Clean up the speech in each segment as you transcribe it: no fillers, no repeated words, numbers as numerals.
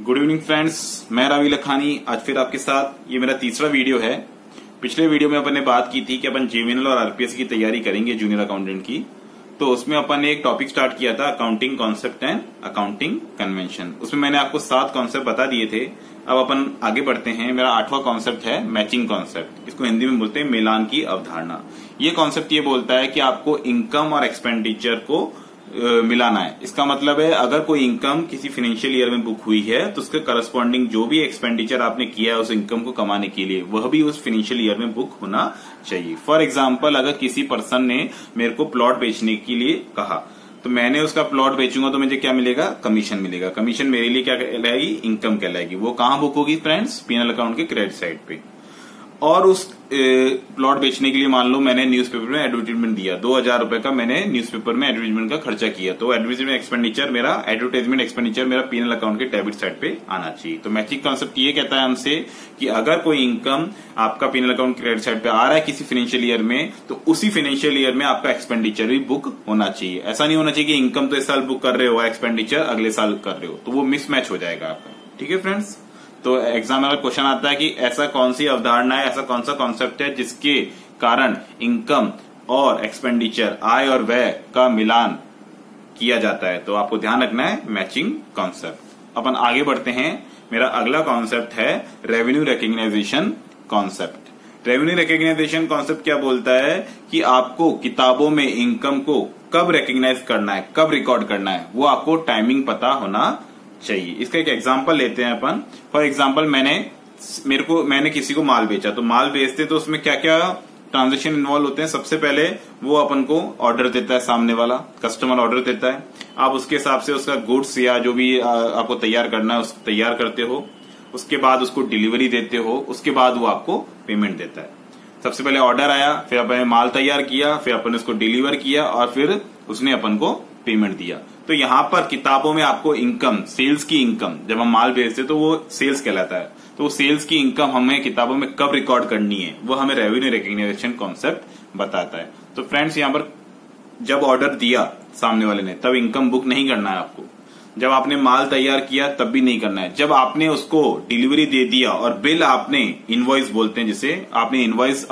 Good evening friends, मैं रावी लखानी आज फिर आपके साथ। ये मेरा तीसरा वीडियो है। पिछले वीडियो में अपन ने बात की थी कि अपन जेवीएनएल और आरपीएस की तैयारी करेंगे जूनियर अकाउंटेंट की। तो उसमें अपन ने एक टॉपिक स्टार्ट किया था accounting concept and accounting convention. उसमें मैंने आपको 7 कॉन्सेप्ट बता दिए थे। अब अपन आगे बढ़ते हैं। मेरा 8वां कॉन्सेप्ट है मैचिंग कॉन्सेप्ट। इसको हिंदी में बोलते हैं मिलान की अवधारणा। ये कॉन्सेप्ट ये बोलता है कि आपको इनकम और एक्सपेंडिचर को मिलाना है। इसका मतलब है अगर कोई इनकम किसी फाइनेंशियल ईयर में बुक हुई है तो उसके करस्पॉन्डिंग जो भी एक्सपेंडिचर आपने किया है उस इनकम को कमाने के लिए वह भी उस फाइनेंशियल ईयर में बुक होना चाहिए। फॉर एग्जांपल, अगर किसी पर्सन ने मेरे को प्लॉट बेचने के लिए कहा तो मैंने उसका प्लॉट बेचूंगा तो मुझे क्या मिलेगा? कमीशन मिलेगा। कमीशन मेरे लिए क्या कहलाएगी? इनकम कहलाएगी। वो कहां बुक होगी फ्रेंड्स? पीएनएल अकाउंट के क्रेडिट साइड पे। और उस प्लॉट बेचने के लिए मान लो मैंने न्यूज़पेपर में एडवर्टाइजमेंट दिया, 2000 रुपए का मैंने न्यूज़पेपर में एडवर्टाइजमेंट का खर्चा किया। तो एडवर्टाइजमेंट एक्सपेंडिचर मेरा पीएनएल अकाउंट के डेबिट साइड पे आना चाहिए। तो मैचिंग कॉन्सेप्ट ये कहता है हमसे कि अगर कोई इनकम आपका पीएनएल अकाउंट क्रेडिट साइड पे आ रहा है किसी फाइनेंशियल ईयर में तो उसी फाइनेंशियल ईयर में आपका एक्सपेंडिचर भी बुक होना चाहिए। ऐसा नहीं होना चाहिए कि इनकम तो इस साल बुक कर रहे हो, एक्सपेंडिचर अगले साल कर रहे हो, तो वो मिसमैच हो जाएगा आपका। ठीक है फ्रेंड्स। तो एग्जाम में क्वेश्चन आता है कि ऐसा कौन सी अवधारणा है, ऐसा कौन सा कॉन्सेप्ट है जिसके कारण इनकम और एक्सपेंडिचर, आय और व्यय का मिलान किया जाता है। तो आपको ध्यान रखना है मैचिंग कॉन्सेप्ट। अपन आगे बढ़ते हैं। मेरा अगला कॉन्सेप्ट है revenue recognisation concept. Revenue recognisation concept क्या बोलता है कि आपको किताबों में इनकम को कब रिकग्नाइज करना है, कब रिकॉर्ड करना है, वो आपको टाइमिंग पता होना चाहिए। इसका एक एग्जांपल लेते हैं अपन। फॉर एग्जांपल, मैंने किसी को माल बेचा। तो माल बेचते तो उसमें क्या क्या ट्रांजेक्शन इन्वॉल्व होते हैं। सबसे पहले वो अपन को ऑर्डर देता है, सामने वाला कस्टमर ऑर्डर देता है। आप उसके हिसाब से उसका गुड्स या जो भी आपको तैयार करना है उसको तैयार करते हो। उसके बाद उसको डिलीवरी देते हो। उसके बाद वो आपको पेमेंट देता है। सबसे पहले ऑर्डर आया, फिर अपन ने माल तैयार किया, फिर अपन ने उसको डिलीवर किया और फिर उसने अपन को पेमेंट दिया। तो यहाँ पर किताबों में आपको इनकम, सेल्स की इनकम, जब हम माल बेचते तो वो सेल्स कहलाता है। तो वो सेल्स की इनकम हमें किताबों में कब रिकॉर्ड करनी है वो हमें रेवेन्यू रिकग्नाइजेशन कॉन्सेप्ट बताता है। तो फ्रेंड्स, यहाँ पर जब ऑर्डर दिया सामने वाले ने तब इनकम बुक नहीं करना है आपको। जब आपने माल तैयार किया तब भी नहीं करना है। जब आपने उसको डिलीवरी दे दिया और बिल आपने, इनवॉइस बोलते हैं जिसे, आपने इनवॉइस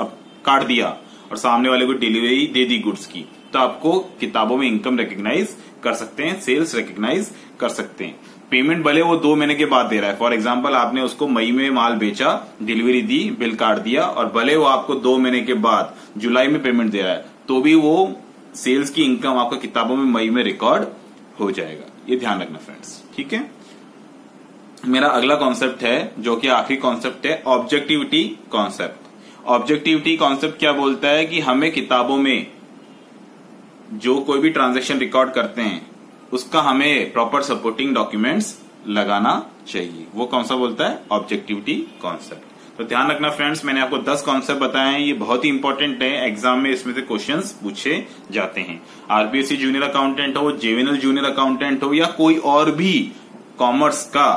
काट दिया और सामने वाले को डिलीवरी दे दी गुड्स की, तो आपको किताबों में इनकम रिकग्नाइज कर सकते हैं, सेल्स रिकग्नाइज कर सकते हैं। पेमेंट भले वो 2 महीने के बाद दे रहा है। फॉर एग्जांपल, आपने उसको मई में माल बेचा, डिलीवरी दी, बिल काट दिया और भले वो आपको 2 महीने के बाद जुलाई में पेमेंट दे रहा है तो भी वो सेल्स की इनकम आपका किताबों में मई में रिकॉर्ड हो जाएगा। ये ध्यान रखना फ्रेंड्स। ठीक है। मेरा अगला कॉन्सेप्ट है जो कि आखिरी कॉन्सेप्ट है ऑब्जेक्टिविटी कॉन्सेप्ट। ऑब्जेक्टिविटी कॉन्सेप्ट क्या बोलता है कि हमें किताबों में जो कोई भी ट्रांजैक्शन रिकॉर्ड करते हैं उसका हमें प्रॉपर सपोर्टिंग डॉक्यूमेंट्स लगाना चाहिए। वो कौन सा बोलता है? Objectivity concept. तो ध्यान रखना फ्रेंड्स, मैंने आपको 10 कॉन्सेप्ट बताए हैं। ये बहुत ही इंपॉर्टेंट है। एग्जाम में इसमें से क्वेश्चंस पूछे जाते हैं। आरपीएससी जूनियर अकाउंटेंट हो, जेवीएनएल जूनियर अकाउंटेंट हो या कोई और भी कॉमर्स का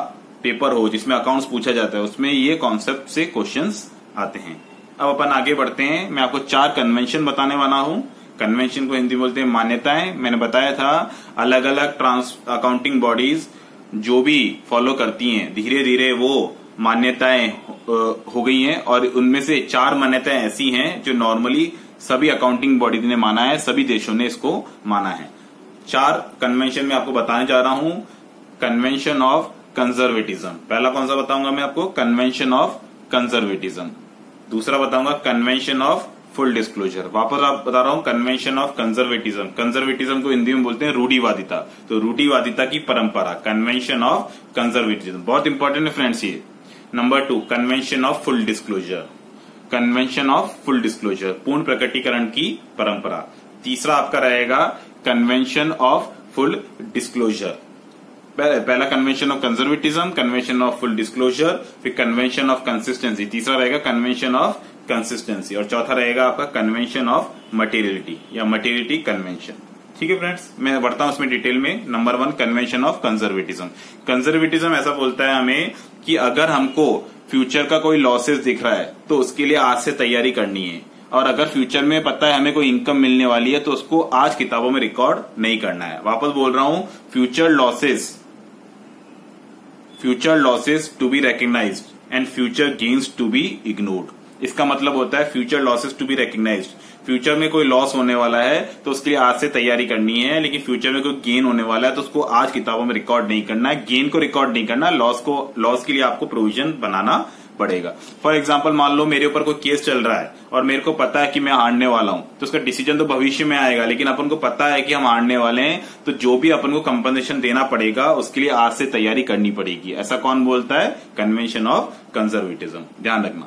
पेपर हो जिसमें अकाउंट्स पूछा जाता है, उसमें ये कॉन्सेप्ट से क्वेश्चंस आते हैं। अब अपन आगे बढ़ते हैं। मैं आपको 4 कन्वेंशन बताने वाला हूं। कन्वेंशन को हिंदी बोलते हैं मान्यताएं। मैंने बताया था अलग अलग अकाउंटिंग बॉडीज जो भी फॉलो करती हैं, धीरे धीरे वो मान्यताएं हो गई हैं और उनमें से 4 मान्यताएं ऐसी हैं जो नॉर्मली सभी अकाउंटिंग बॉडी ने माना है, सभी देशों ने इसको माना है। 4 कन्वेंशन में आपको बताने जा रहा हूं। कन्वेंशन ऑफ कंजर्वेटिज्म, पहला कौन सा बताऊंगा मैं आपको? Convention of conservatism. दूसरा बताऊंगा कन्वेंशन ऑफ फुल डिस्क्लोजर। वापस आप बता रहा हूं, कन्वेंशन ऑफ कंजर्वेटिज्म। कंजर्वेटिज्म को हिंदी में बोलते हैं रूढ़िवादिता। तो रूढ़िवादिता की परंपरा, कन्वेंशन ऑफ कंजर्वेटिज्म, बहुत इंपॉर्टेंट है फ्रेंड्स ये। Number 2, convention of full disclosure. Convention of full disclosure, पूर्ण प्रकटीकरण की परंपरा। तीसरा आपका रहेगा कन्वेंशन ऑफ फुल डिस्क्लोजर। पहला convention of conservatism, convention of full disclosure, फिर कन्वेंशन ऑफ कंसिस्टेंसी। तीसरा रहेगा कन्वेंशन ऑफ कंसिस्टेंसी और चौथा रहेगा आपका कन्वेंशन ऑफ मटेरियलिटी या मटेरियलिटी कन्वेंशन। ठीक है फ्रेंड्स, मैं बढ़ता हूं उसमें डिटेल में। Number 1, convention of conservatism. Conservatism ऐसा बोलता है हमें कि अगर हमको फ्यूचर का कोई लॉसेस दिख रहा है तो उसके लिए आज से तैयारी करनी है, और अगर फ्यूचर में पता है हमें कोई इनकम मिलने वाली है तो उसको आज किताबों में रिकॉर्ड नहीं करना है। वापस बोल रहा हूं, future losses future losses to be recognised and future gains to be ignored. इसका मतलब होता है future losses to be recognised, future में कोई लॉस होने वाला है तो उसके लिए आज से तैयारी करनी है, लेकिन फ्यूचर में कोई गेन होने वाला है तो उसको आज किताबों में रिकॉर्ड नहीं करना है, गेन को रिकॉर्ड नहीं करना, लॉस के लिए आपको प्रोविजन बनाना पड़ेगा। फॉर एग्जाम्पल मान लो मेरे ऊपर कोई केस चल रहा है और मेरे को पता है कि मैं हारने वाला हूं, तो उसका डिसीजन तो भविष्य में आएगा, लेकिन अपन को पता है कि हम हारने वाले हैं, तो जो भी अपन को कंपनसेशन देना पड़ेगा उसके लिए आज से तैयारी करनी पड़ेगी। ऐसा कौन बोलता है? Convention of conservatism. ध्यान रखना।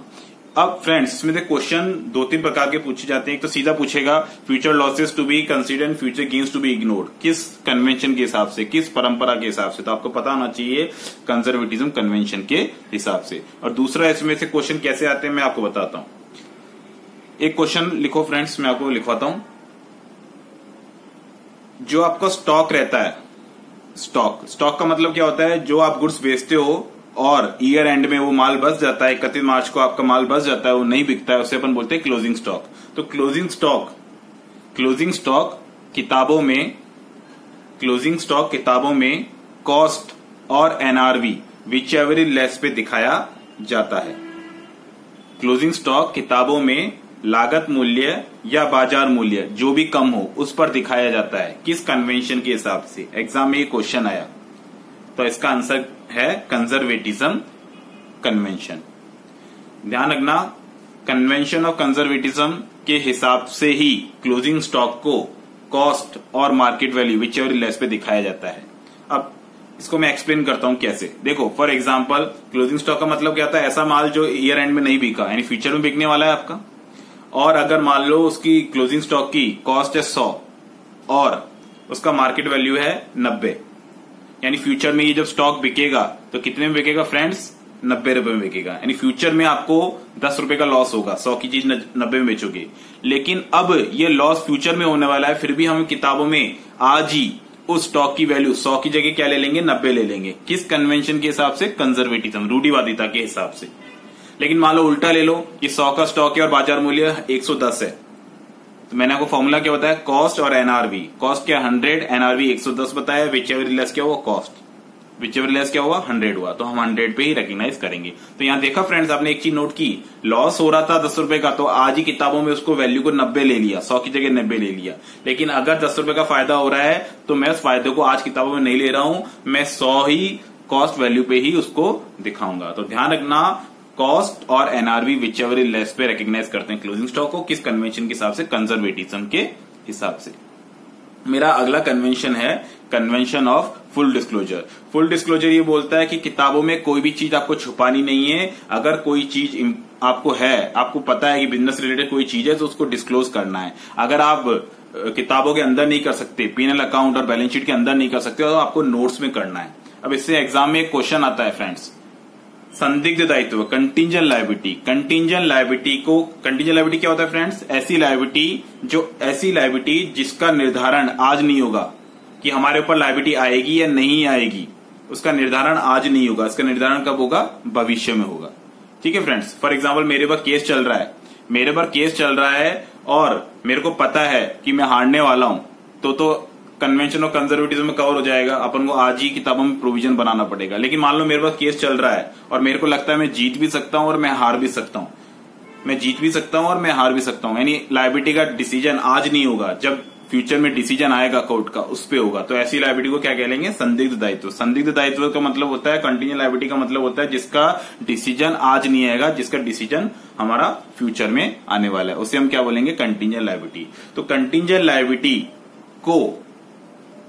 अब फ्रेंड्स इसमें क्वेश्चन 2-3 प्रकार के पूछे जाते हैं। एक तो सीधा पूछेगा future losses to be considered and future gains to be ignored, किस कन्वेंशन के हिसाब से, किस परंपरा के हिसाब से, तो आपको पता होना चाहिए कंजर्वेटिज्म कन्वेंशन के हिसाब से। और दूसरा इसमें से क्वेश्चन कैसे आते हैं मैं आपको बताता हूं। एक क्वेश्चन लिखो फ्रेंड्स, मैं आपको लिखवाता हूं। जो आपका स्टॉक रहता है, स्टॉक का मतलब क्या होता है? जो आप गुड्स बेचते हो और ईयर एंड में वो माल बच जाता है, 31 मार्च को आपका माल बच जाता है, वो नहीं बिकता है, उसे अपन बोलते हैं क्लोजिंग स्टॉक। तो क्लोजिंग स्टॉक किताबों में कॉस्ट और NRV which ever is less पे दिखाया जाता है। क्लोजिंग स्टॉक किताबों में लागत मूल्य या बाजार मूल्य जो भी कम हो उस पर दिखाया जाता है, किस कन्वेंशन के हिसाब से? एग्जाम में ये क्वेश्चन आया, तो इसका आंसर है कंजर्वेटिज्म कन्वेंशन। ध्यान रखना, कन्वेंशन ऑफ कंजर्वेटिज्म के हिसाब से ही क्लोजिंग स्टॉक को कॉस्ट और market value which ever less पे दिखाया जाता है। अब इसको मैं एक्सप्लेन करता हूं कैसे। देखो फॉर एग्जांपल क्लोजिंग स्टॉक का मतलब क्या होता है? ऐसा माल जो ईयर एंड में नहीं बिका, यानी फ्यूचर में बिकने वाला है आपका, और अगर मान लो उसकी क्लोजिंग स्टॉक की कॉस्ट है 100 और उसका मार्केट वैल्यू है 90, यानी फ्यूचर में ये जब स्टॉक बिकेगा तो कितने में बिकेगा फ्रेंड्स? 90 रुपए में बिकेगा। यानी फ्यूचर में आपको 10 रुपए का लॉस होगा, 100 की चीज 90 में बेचोगे। लेकिन अब ये लॉस फ्यूचर में होने वाला है, फिर भी हम किताबों में आज ही उस स्टॉक की वैल्यू 100 की जगह क्या ले लेंगे? 90 ले लेंगे। किस कन्वेंशन के हिसाब से? कंजर्वेटिज्म, रूढ़िवादिता के हिसाब से। लेकिन मान लो उल्टा ले लो, ये 100 का स्टॉक है और बाजार मूल्य 110 है, तो मैंने आपको फॉर्मूला क्या बताया? कॉस्ट और एनआरवी। कॉस्ट क्या? 100, एनआरवी 110 बताया, विच एवर लेस क्या हुआ? कॉस्ट, विच एवर लेस क्या हुआ? 100 हुआ, तो हम 100 पे ही रिकॉग्नाइज करेंगे। तो यहां देखा फ्रेंड्स, आपने एक चीज नोट की, लॉस हो रहा था 10 रुपए का, तो आज ही किताबों में उसको वैल्यू को 90 ले लिया, 100 की जगह 90 ले लिया। लेकिन अगर 10 रुपए का फायदा हो रहा है तो मैं उस फायदे को आज किताबों में नहीं ले रहा हूं, मैं 100 ही कॉस्ट वैल्यू पे ही उसको दिखाऊंगा। तो ध्यान रखना, कॉस्ट और NRV which ever is less पे रिकॉग्नाइज करते हैं क्लोजिंग स्टॉक को, किस कन्वेंशन के हिसाब से? कंजर्वेटिज्म के हिसाब से। मेरा अगला कन्वेंशन है convention of full disclosure. Full disclosure ये बोलता है कि किताबों में कोई भी चीज आपको छुपानी नहीं है। अगर कोई चीज आपको है, आपको पता है कि बिजनेस रिलेटेड कोई चीज है, तो उसको डिस्क्लोज करना है। अगर आप किताबों के अंदर नहीं कर सकते, पीएनएल अकाउंट और बैलेंस शीट के अंदर नहीं कर सकते, तो आपको नोट्स में करना है। अब इससे एग्जाम में एक क्वेश्चन आता है फ्रेंड्स, संदिग्ध दायित्व, कंटिंजेंट लायबिलिटी। कंटिंजेंट लायबिलिटी क्या होता है फ्रेंड्स? ऐसी लायबिलिटी जिसका निर्धारण आज नहीं होगा कि हमारे ऊपर लायबिलिटी आएगी या नहीं आएगी, उसका निर्धारण आज नहीं होगा, इसका निर्धारण कब होगा? भविष्य में होगा। ठीक है फ्रेंड्स, फॉर एग्जाम्पल मेरे पास केस चल रहा है और मेरे को पता है कि मैं हारने वाला हूं, तो कन्वेंशन ऑफ कंजर्वेटिज्म में कवर हो जाएगा, अपन को आज ही किताबों में प्रोविजन बनाना पड़ेगा। लेकिन मान लो मेरे पास केस चल रहा है और मेरे को लगता है मैं जीत भी सकता हूं और मैं हार भी सकता हूं, यानी लायबिलिटी का डिसीजन आज नहीं होगा, जब फ्यूचर में डिसीजन आएगा कोर्ट का उस पे होगा। तो ऐसी लायबिलिटी को क्या कह लेंगे? संदिग्ध दायित्व। संदिग्ध दायित्व का मतलब होता है, कंटिंजेंट लायबिलिटी का मतलब होता है जिसका डिसीजन आज नहीं आएगा, जिसका डिसीजन हमारा फ्यूचर में आने वाला है, उसे हम क्या बोलेंगे? Contingent liability. तो कंटिंजेंट लायबिलिटी को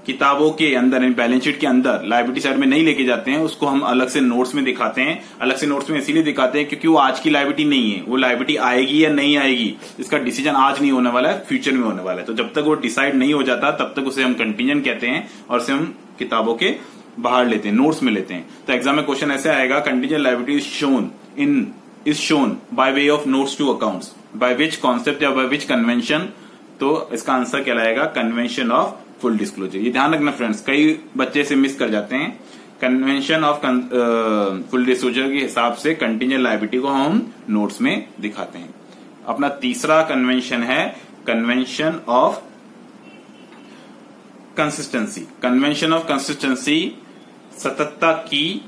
किताबों के अंदर, बैलेंस शीट के अंदर लायबिलिटी साइड में नहीं लेके जाते हैं, उसको हम अलग से नोट्स में दिखाते हैं। अलग से नोट्स में इसीलिए दिखाते हैं क्योंकि वो आज की लायबिलिटी नहीं है, वो लायबिलिटी आएगी या नहीं आएगी इसका डिसीजन आज नहीं होने वाला है, फ्यूचर में होने वाला है। तो जब तक वो डिसाइड नहीं हो जाता तब तक उसे हम कंटिंजेंट कहते हैं और उसे हम किताबों के बाहर लेते हैं, नोट्स में लेते हैं। तो एग्जाम में क्वेश्चन ऐसे आएगा, contingent liability is shown by way of notes to accounts by which concept या बाय विच कन्वेंशन। तो इसका आंसर क्या लाएगा? Convention of full disclosure. ये ध्यान रखना फ्रेंड्स, कई बच्चे से मिस कर जाते हैं। कन्वेंशन ऑफ फुल डिस्क्लोजर के हिसाब से कंटिंजेंट लायबिलिटी को हम नोट्स में दिखाते हैं। अपना तीसरा कन्वेंशन है convention of consistency. Convention of consistency सततता की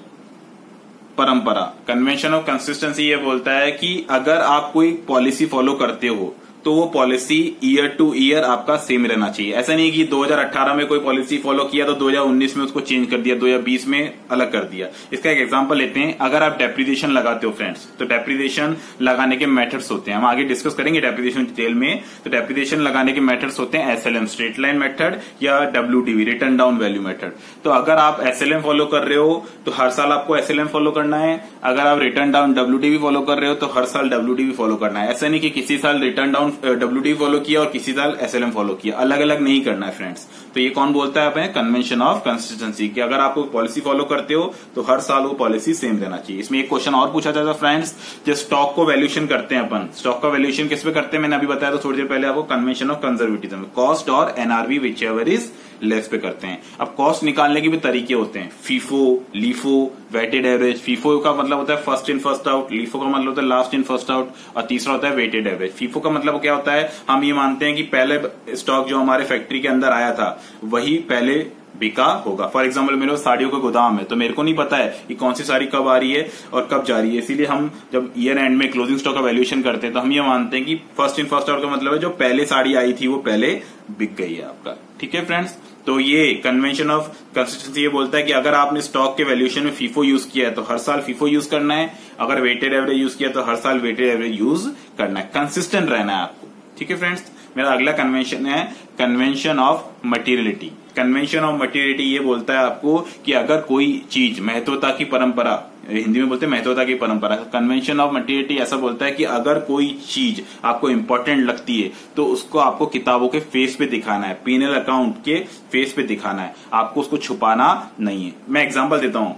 परंपरा। कन्वेंशन ऑफ कंसिस्टेंसी ये बोलता है कि अगर आप कोई पॉलिसी फॉलो करते हो तो वो पॉलिसी ईयर टू ईयर आपका सेम रहना चाहिए। ऐसा नहीं कि 2018 में कोई पॉलिसी फॉलो किया तो 2019 में उसको चेंज कर दिया, 2020 में अलग कर दिया। इसका एक एग्जांपल लेते हैं। अगर आप डेप्रिसिएशन लगाते हो फ्रेंड्स, तो डेप्रिसिएशन लगाने के मेथड्स होते हैं, हम आगे डिस्कस करेंगे डेप्रिसिएशन डिटेल में। तो डेप्रिसिएशन लगाने के मेथड्स होते हैं एसएलएम स्ट्रेट लाइन मेथड या WDV return down value method. तो अगर आप एसएलएम फॉलो कर रहे हो तो हर साल आपको एसएलएम फॉलो करना है। अगर आप रिटर्न डाउन डब्ल्यूडीवी फॉलो कर रहे हो तो हर साल डब्ल्यूडीवी फॉलो करना है। ऐसा नहीं कि किसी साल रिटर्न डाउन डब्ल्यूडीवी फॉलो किया और किसी साल एसएलएम फॉलो किया, अलग अलग नहीं करना है फ्रेंड्स। तो ये कौन बोलता है अपने कन्वेंशन ऑफ कंसिस्टेंसी कि अगर आप पॉलिसी फॉलो करते हो तो हर साल वो पॉलिसी सेम रहना चाहिए। इसमें एक क्वेश्चन और पूछा जाता है फ्रेंड्स, जो स्टॉक को वैल्यूएशन करते हैं अपन, स्टॉक का वैल्यूएशन किस पे करते हैं मैंने अभी बताया था थोड़ी देर पहले आपको, कन्वेंशन ऑफ कंजर्वेटिज्म, कॉस्ट और NRV which ever is less पे करते हैं। अब कॉस्ट निकालने के भी तरीके होते हैं, FIFO, LIFO, weighted average. FIFO का मतलब होता है first in first out, LIFO का मतलब होता है लास्ट इन फर्स्ट आउट, और तीसरा होता है वेटेड एवरेज। फीफो का मतलब क्या होता है, हम ये मानते हैं कि पहले स्टॉक जो हमारे फैक्ट्री के अंदर आया था वही पहले बिका होगा। फॉर एग्जाम्पल मेरे पास साड़ियों का गोदाम है, तो मेरे को नहीं पता है कि कौन सी साड़ी कब आ रही है और कब जा रही है, इसीलिए हम जब ईयर एंड में क्लोजिंग स्टॉक का वैल्यूएशन करते हैं तो हम ये मानते हैं कि फर्स्ट इन फर्स्ट आउट का मतलब है जो पहले साड़ी आई थी वो पहले बिक गई है आपका। ठीक है फ्रेंड्स, तो ये कन्वेंशन ऑफ कंसिस्टेंसी ये बोलता है कि अगर आपने स्टॉक के वैल्यूएशन में फीफो यूज किया है तो हर साल फीफो यूज करना है, अगर वेटेड एवरेज यूज किया तो हर साल वेटेड एवरेज यूज करना है, कंसिस्टेंट रहना है आपको। ठीक है फ्रेंड्स, मेरा अगला कन्वेंशन है convention of materiality. Convention of materiality ये बोलता है आपको कि अगर कोई चीज महत्वता की परंपरा, हिंदी में बोलते हैं महत्वता की परंपरा, कन्वेंशन ऑफ मटीरियलिटी ऐसा बोलता है कि अगर कोई चीज आपको इंपॉर्टेंट लगती है तो उसको आपको किताबों के फेस पे दिखाना है, पीएनएल अकाउंट के फेस पे दिखाना है, आपको उसको छुपाना नहीं है। मैं एग्जांपल देता हूं,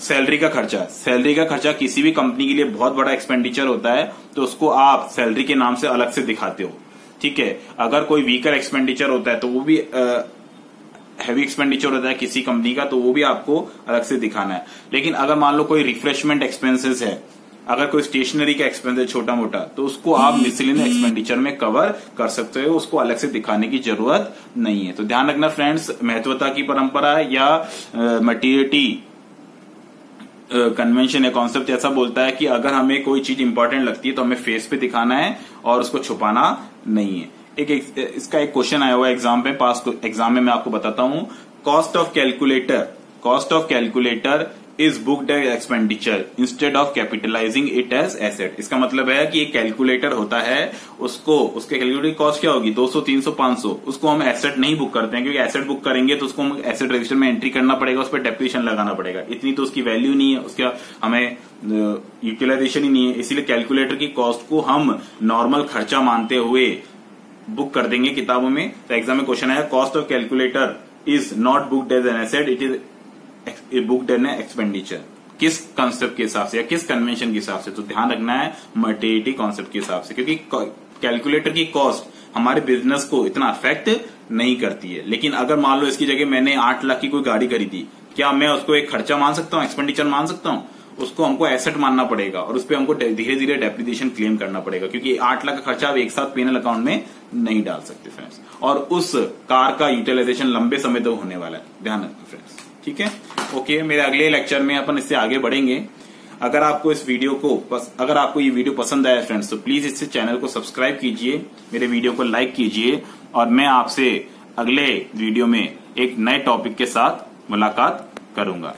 सैलरी का खर्चा। सैलरी का खर्चा किसी भी कंपनी के लिए बहुत बड़ा एक्सपेंडिचर होता है, तो उसको आप सैलरी के नाम से अलग से दिखाते हो। ठीक है, अगर कोई वीकर एक्सपेंडिचर होता है तो वो भी हैवी एक्सपेंडिचर होता है किसी कंपनी का, तो वो भी आपको अलग से दिखाना है। लेकिन अगर मान लो कोई रिफ्रेशमेंट एक्सपेंसेस है, अगर कोई स्टेशनरी का एक्सपेंस है छोटा मोटा, तो उसको आप मिसलेनियस एक्सपेंडिचर में कवर कर सकते हो, उसको अलग से दिखाने की जरूरत नहीं है। तो ध्यान रखना फ्रेंड्स, महत्वता की परंपरा या मटीरियलिटी कन्वेंशन या कॉन्सेप्ट ऐसा बोलता है कि अगर हमें कोई चीज इंपॉर्टेंट लगती है तो हमें फेस पे दिखाना है और उसको छुपाना नहीं है। इसका एक क्वेश्चन आया हुआ एग्जाम में, पास एग्जाम में मैं आपको बताता हूं। Cost of calculator is booked as expenditure instead of capitalising it as asset. इसका मतलब है कि एक कैलकुलेटर होता है, उसको उसके कैलकुलेटर की कॉस्ट क्या होगी, 200, 300, 500, उसको हम एसेट नहीं बुक करते हैं, क्योंकि एसेट बुक करेंगे तो उसको हम एसेट रजिस्टर में एंट्री करना पड़ेगा, उस पर डेप्रिसिएशन लगाना पड़ेगा, इतनी तो उसकी वैल्यू नहीं है, उसका हमें यूटिलाइजेशन ही नहीं है। इसीलिए कैलकुलेटर की कॉस्ट को हम नॉर्मल खर्चा मानते हुए बुक कर देंगे किताबों में। तो एग्जाम में क्वेश्चन आया, cost of calculator is not booked as an asset, it is booked an expenditure. किस कंसेप्ट के हिसाब से या किस कन्वेंशन के हिसाब से, तो ध्यान रखना है मटीरियलिटी कॉन्सेप्ट के हिसाब से, क्योंकि कैलकुलेटर की कॉस्ट हमारे बिजनेस को इतना अफेक्ट नहीं करती है। लेकिन अगर मान लो इसकी जगह मैंने 8 लाख की कोई गाड़ी खरीदी, क्या मैं उसको एक खर्चा मान सकता हूँ, एक्सपेंडिचर मान सकता हूँ? उसको हमको एसेट मानना पड़ेगा और उस पर हमको धीरे धीरे डेप्रिसिएशन क्लेम करना पड़ेगा, क्योंकि 8 लाख का खर्चा आप एक साथ पीएनएल अकाउंट में नहीं डाल सकते फ्रेंड्स। और उस कार का यूटिलाइजेशन लंबे समय तक होने वाला है, ध्यान रखना फ्रेंड्स। ठीक है, ओके, मेरे अगले लेक्चर में अपन इससे आगे बढ़ेंगे। अगर आपको ये वीडियो पसंद आया फ्रेंड्स, तो प्लीज इससे चैनल को सब्सक्राइब कीजिए, मेरे वीडियो को लाइक कीजिए, और मैं आपसे अगले वीडियो में एक नए टॉपिक के साथ मुलाकात करूंगा।